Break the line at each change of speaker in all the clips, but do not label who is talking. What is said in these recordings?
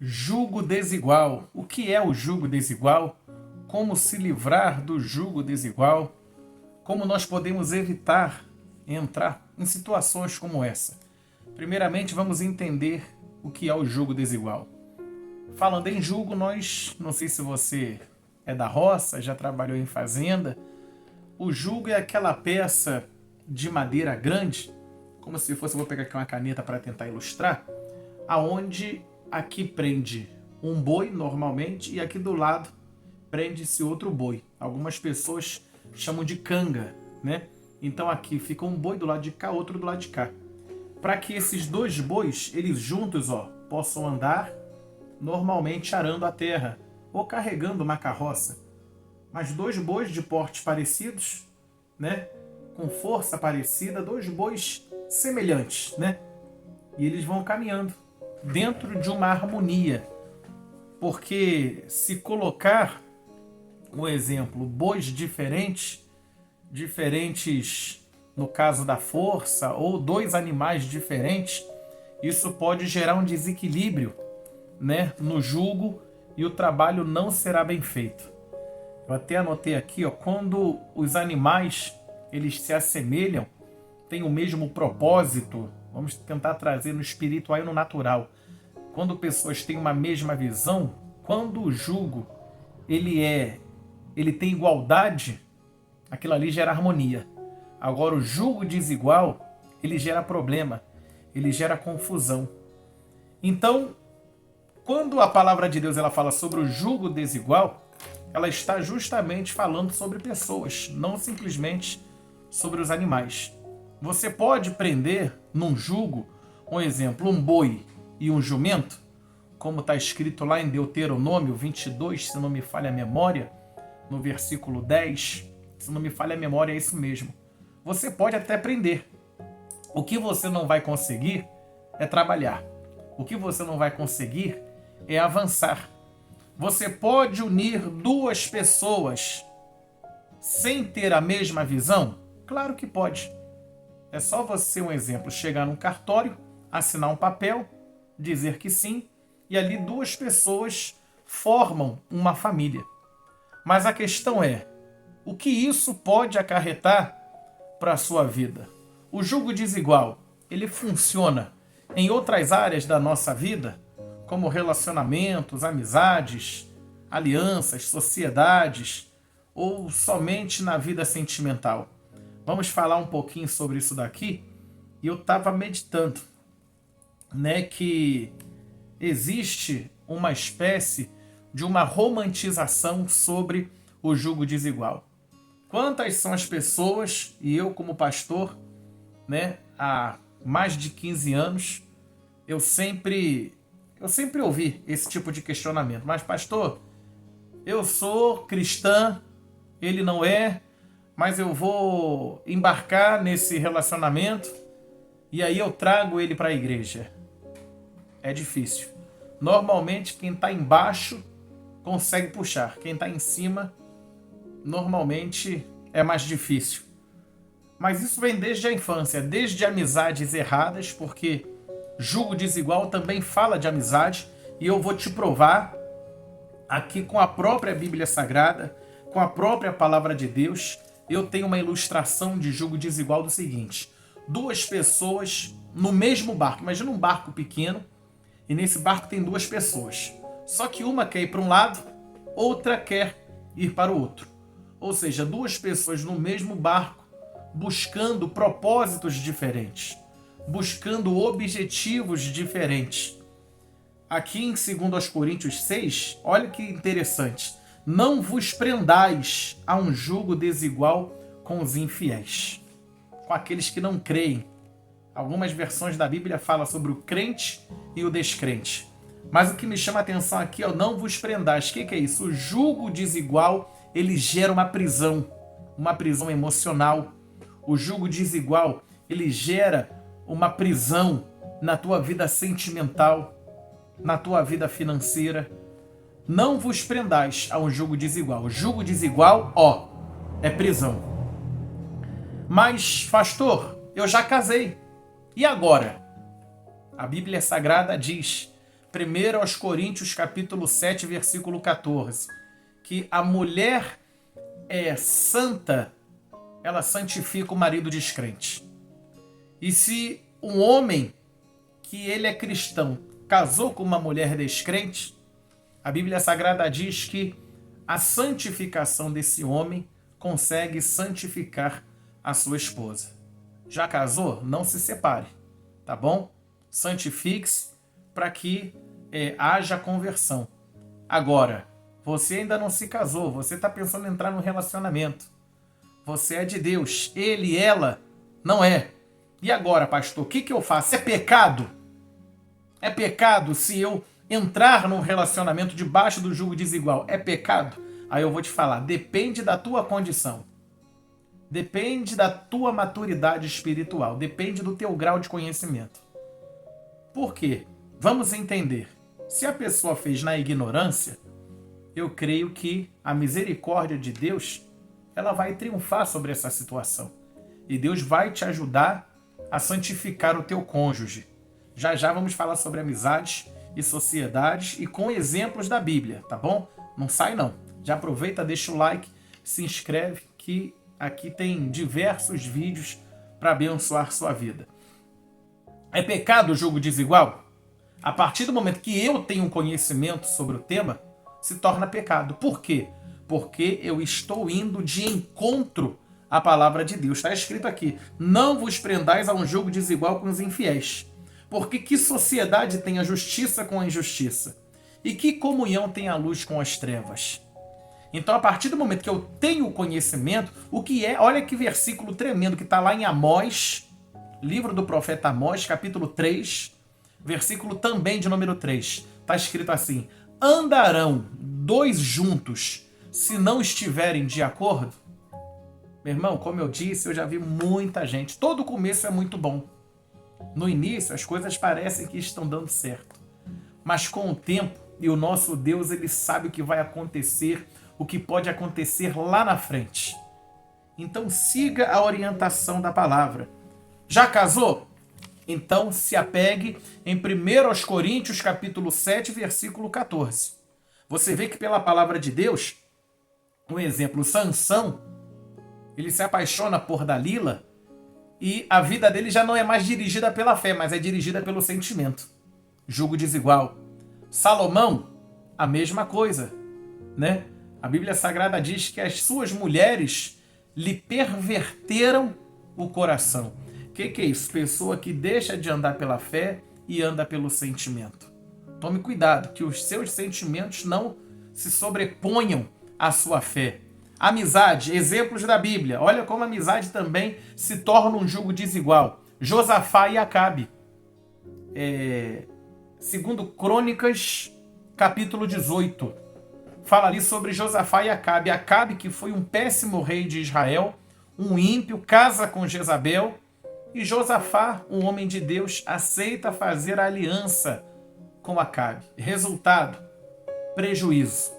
Jugo desigual. O que é o jugo desigual? Como se livrar do jugo desigual? Como nós podemos evitar entrar em situações como essa? Primeiramente, vamos entender o que é o jugo desigual. Falando em jugo, não sei se você é da roça, já trabalhou em fazenda. O jugo é aquela peça de madeira grande, como se fosse, vou pegar aqui uma caneta para tentar ilustrar, aonde aqui prende um boi normalmente e aqui do lado prende-se outro boi. Algumas pessoas chamam de canga, né? Então aqui fica um boi do lado de cá, outro do lado de cá. Para que esses dois bois, eles juntos, possam andar normalmente arando a terra ou carregando uma carroça. Mas dois bois de portes parecidos, né? Com força parecida, dois bois semelhantes, né? E eles vão caminhando dentro de uma harmonia. Porque se colocar, um exemplo, bois diferentes no caso da força, ou dois animais diferentes, isso pode gerar um desequilíbrio, né, no jugo e o trabalho não será bem feito. Eu até anotei aqui, quando os animais eles se assemelham, têm o mesmo propósito, vamos tentar trazer no espiritual e no natural. Quando pessoas têm uma mesma visão, quando o jugo ele tem igualdade, aquilo ali gera harmonia. Agora o jugo desigual, ele gera problema, ele gera confusão. Então, quando a palavra de Deus ela fala sobre o jugo desigual, ela está justamente falando sobre pessoas, não simplesmente sobre os animais. Você pode prender num jugo, um exemplo, um boi e um jumento, como está escrito lá em Deuteronômio 22, se não me falha a memória, no versículo 10, se não me falha a memória, é isso mesmo. Você pode até prender. O que você não vai conseguir é trabalhar. O que você não vai conseguir é avançar. Você pode unir duas pessoas sem ter a mesma visão? Claro que pode. É só você, um exemplo, chegar num cartório, assinar um papel, dizer que sim, e ali duas pessoas formam uma família. Mas a questão é, o que isso pode acarretar para a sua vida? O jugo desigual, ele funciona em outras áreas da nossa vida, como relacionamentos, amizades, alianças, sociedades, ou somente na vida sentimental? Vamos falar um pouquinho sobre isso daqui. E eu estava meditando, né, que existe uma espécie de uma romantização sobre o jugo desigual. Quantas são as pessoas, e eu como pastor, né, há mais de 15 anos, eu sempre ouvi esse tipo de questionamento. Mas pastor, eu sou cristã, ele não é, mas eu vou embarcar nesse relacionamento e aí eu trago ele para a igreja. É difícil. Normalmente quem está embaixo consegue puxar. Quem está em cima, normalmente é mais difícil. Mas isso vem desde a infância, desde amizades erradas, porque jugo desigual também fala de amizade, e eu vou te provar aqui com a própria Bíblia Sagrada, com a própria Palavra de Deus. Eu tenho uma ilustração de jugo desigual do seguinte: duas pessoas no mesmo barco. Imagina um barco pequeno, e nesse barco tem duas pessoas. Só que uma quer ir para um lado, outra quer ir para o outro. Ou seja, duas pessoas no mesmo barco, buscando propósitos diferentes, buscando objetivos diferentes. Aqui em 2 Coríntios 6, olha que interessante. Não vos prendais a um jugo desigual com os infiéis, com aqueles que não creem. Algumas versões da Bíblia falam sobre o crente e o descrente. Mas o que me chama a atenção aqui é não vos prendais. O que é isso? O jugo desigual, ele gera uma prisão emocional. O jugo desigual, ele gera uma prisão na tua vida sentimental, na tua vida financeira. Não vos prendais a um jugo desigual. O jugo desigual, é prisão. Mas, pastor, eu já casei. E agora? A Bíblia Sagrada diz: 1 aos Coríntios, capítulo 7, versículo 14, que a mulher é santa, ela santifica o marido descrente. E se um homem que ele é cristão casou com uma mulher descrente, a Bíblia Sagrada diz que a santificação desse homem consegue santificar a sua esposa. Já casou? Não se separe, tá bom? Santifique-se para que haja conversão. Agora, você ainda não se casou, você está pensando em entrar num relacionamento. Você é de Deus, ele e ela não é. E agora, pastor, o que eu faço? É pecado? É pecado se eu entrar num relacionamento debaixo do jugo desigual? É pecado? Aí eu vou te falar, depende da tua condição. Depende da tua maturidade espiritual, depende do teu grau de conhecimento. Por quê? Vamos entender. Se a pessoa fez na ignorância, eu creio que a misericórdia de Deus, ela vai triunfar sobre essa situação. E Deus vai te ajudar a santificar o teu cônjuge. Já já vamos falar sobre amizades e sociedades e com exemplos da Bíblia, tá bom? Não sai não. Já aproveita, deixa o like, se inscreve que aqui tem diversos vídeos para abençoar sua vida. É pecado o jugo desigual? A partir do momento que eu tenho conhecimento sobre o tema, se torna pecado. Por quê? Porque eu estou indo de encontro à palavra de Deus. Está escrito aqui, não vos prendais a um jugo desigual com os infiéis. Porque que sociedade tem a justiça com a injustiça? E que comunhão tem a luz com as trevas? Então, a partir do momento que eu tenho conhecimento, o que é, olha que versículo tremendo que está lá em Amós, livro do profeta Amós, capítulo 3, versículo também de número 3. Está escrito assim, andarão dois juntos se não estiverem de acordo? Meu irmão, como eu disse, eu já vi muita gente. Todo começo é muito bom. No início, as coisas parecem que estão dando certo. Mas com o tempo, e o nosso Deus, ele sabe o que vai acontecer, o que pode acontecer lá na frente. Então siga a orientação da palavra. Já casou? Então se apegue em 1 aos Coríntios, capítulo 7, versículo 14. Você vê que pela palavra de Deus, um exemplo, Sansão, ele se apaixona por Dalila e a vida dele já não é mais dirigida pela fé, mas é dirigida pelo sentimento. Jugo desigual. Salomão, a mesma coisa, né? A Bíblia Sagrada diz que as suas mulheres lhe perverteram o coração. O que é isso? Pessoa que deixa de andar pela fé e anda pelo sentimento. Tome cuidado, que os seus sentimentos não se sobreponham à sua fé. Amizade, exemplos da Bíblia. Olha como a amizade também se torna um jugo desigual. Josafá e Acabe. Segundo Crônicas, capítulo 18. Fala ali sobre Josafá e Acabe. Acabe, que foi um péssimo rei de Israel, um ímpio, casa com Jezabel. E Josafá, um homem de Deus, aceita fazer a aliança com Acabe. Resultado, prejuízo.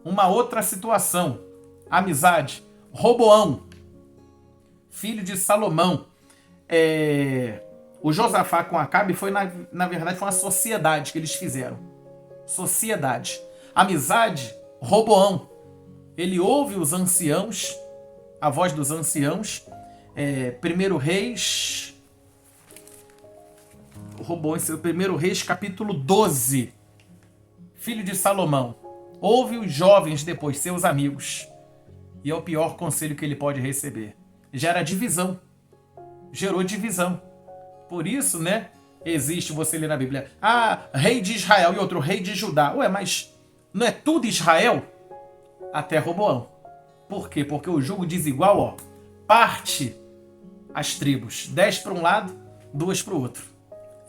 Uma outra situação, amizade. Roboão, filho de Salomão. O Josafá com Acabe foi, na verdade, foi uma sociedade que eles fizeram. Sociedade. Amizade, Roboão. Ele ouve os anciãos, a voz dos anciãos. 1 Reis, Roboão, 1 Reis, capítulo 12. Filho de Salomão. Ouve os jovens depois, seus amigos. E é o pior conselho que ele pode receber. Gera divisão. Gerou divisão. Por isso, né? Existe, você lê na Bíblia, rei de Israel e outro rei de Judá. Ué, mas não é tudo Israel? Até Roboão. Por quê? Porque o jugo desigual, parte as tribos. 10 para um lado, 2 para o outro.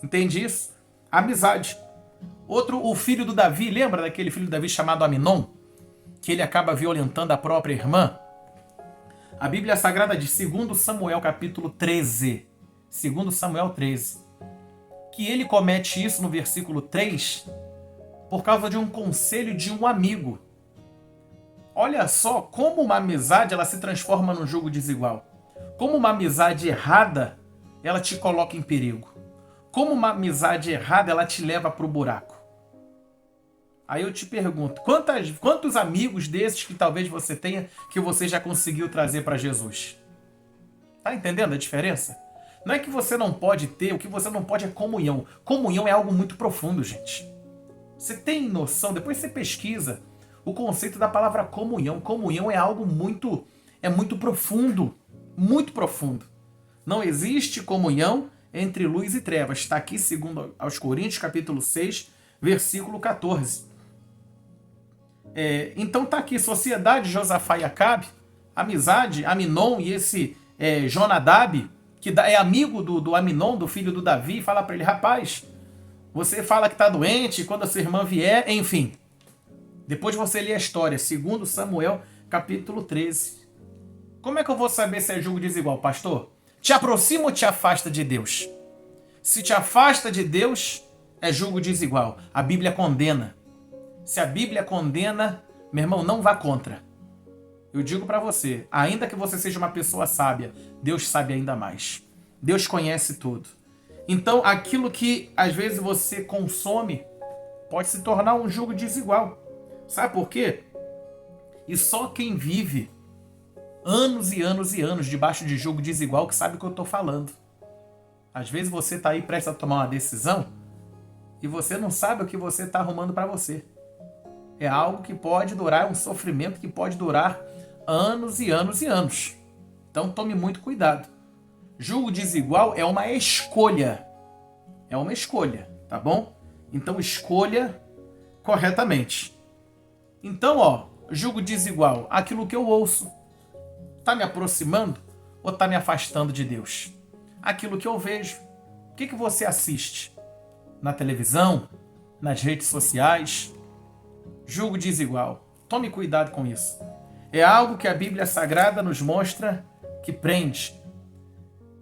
Entende isso? Amizade. Outro, o filho do Davi, lembra daquele filho do Davi chamado Aminon? Que ele acaba violentando a própria irmã? A Bíblia Sagrada diz, 2 Samuel capítulo 13. 2 Samuel 13. Que ele comete isso no versículo 3 por causa de um conselho de um amigo. Olha só como uma amizade ela se transforma num jugo desigual. Como uma amizade errada, ela te coloca em perigo. Como uma amizade errada, ela te leva para o buraco. Aí eu te pergunto, quantos amigos desses que talvez você tenha que você já conseguiu trazer para Jesus? Tá entendendo a diferença? Não é que você não pode ter, o que você não pode é comunhão. Comunhão é algo muito profundo, gente. Você tem noção, depois você pesquisa o conceito da palavra comunhão. Comunhão é algo muito profundo, muito profundo. Não existe comunhão entre luz e trevas. Está aqui, segundo aos Coríntios, capítulo 6, versículo 14. Então está aqui, sociedade Josafá e Acabe, amizade, Aminon e esse Jonadab, que é amigo do Aminon, do filho do Davi, e fala para ele, rapaz, você fala que está doente, quando a sua irmã vier, enfim. Depois você lê a história, segundo Samuel, capítulo 13. Como é que eu vou saber se é julgo desigual, pastor? Te aproxima ou te afasta de Deus? Se te afasta de Deus, é julgo desigual. A Bíblia condena. Se a Bíblia condena, meu irmão, não vá contra. Eu digo para você, ainda que você seja uma pessoa sábia, Deus sabe ainda mais. Deus conhece tudo. Então, aquilo que às vezes você consome pode se tornar um julgo desigual. Sabe por quê? E só quem vive anos e anos e anos debaixo de julgo desigual que sabe o que eu estou falando. Às vezes você está aí prestes a tomar uma decisão e você não sabe o que você está arrumando para você. É algo que pode durar, um sofrimento que pode durar anos e anos e anos. Então tome muito cuidado. Julgo desigual é uma escolha. É uma escolha, tá bom? Então escolha corretamente. Então, julgo desigual, aquilo que eu ouço, está me aproximando ou está me afastando de Deus? Aquilo que eu vejo. O que você assiste? Na televisão? Nas redes sociais? Julgo desigual. Tome cuidado com isso. É algo que a Bíblia Sagrada nos mostra que prende.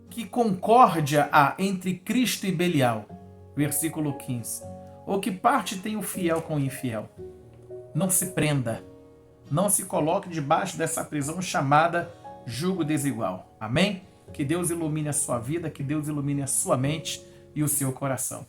Que concórdia há entre Cristo e Belial. Versículo 15. Ou que parte tem o fiel com o infiel? Não se prenda. Não se coloque debaixo dessa prisão chamada julgo desigual. Amém? Que Deus ilumine a sua vida, que Deus ilumine a sua mente e o seu coração.